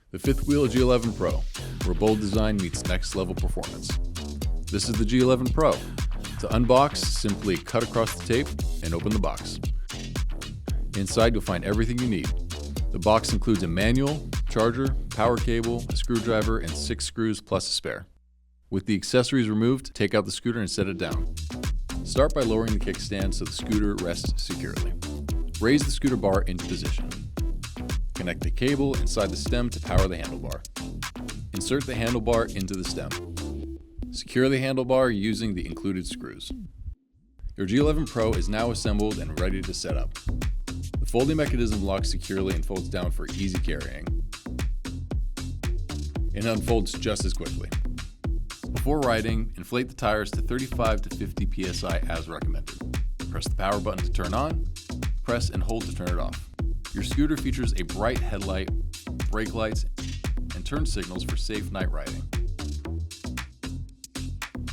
The fifth wheel G11PRO, where bold design meets next level performance. This is the G11PRO. To unbox, simply cut across the tape and open the box. Inside you'll find everything you need. The box includes a manual, charger, power cable, a screwdriver, and 6 screws plus a spare. With the accessories removed, take out the scooter and set it down. Start by lowering the kickstand so the scooter rests securely. Raise the scooter bar into position. Connect the cable inside the stem to power the handlebar. Insert the handlebar into the stem. Secure the handlebar using the included screws. Your G11PRO is now assembled and ready to set up. The folding mechanism locks securely and folds down for easy carrying. It unfolds just as quickly. Before riding, inflate the tires to 35 to 50 psi as recommended. Press the power button to turn on, press and hold to turn it off. Your scooter features a bright headlight, brake lights, and turn signals for safe night riding.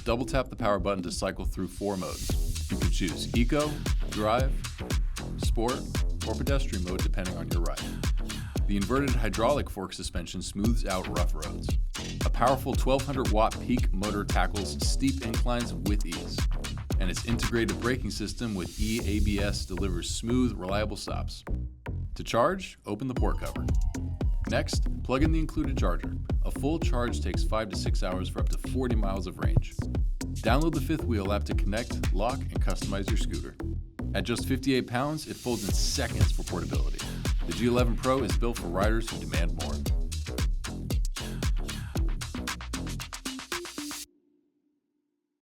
Double tap the power button to cycle through 4 modes. You can choose Eco, Drive, Sport, or Pedestrian mode depending on your ride. The inverted hydraulic fork suspension smooths out rough roads. A powerful 1200 watt peak motor tackles steep inclines with ease. And its integrated braking system with eABS delivers smooth, reliable stops. To charge, open the port cover. Next, plug in the included charger. A full charge takes 5 to 6 hours for up to 40 miles of range. Download the fifth wheel app to connect, lock, and customize your scooter. At just 58 pounds, it folds in seconds for portability. The G11PRO is built for riders who demand more.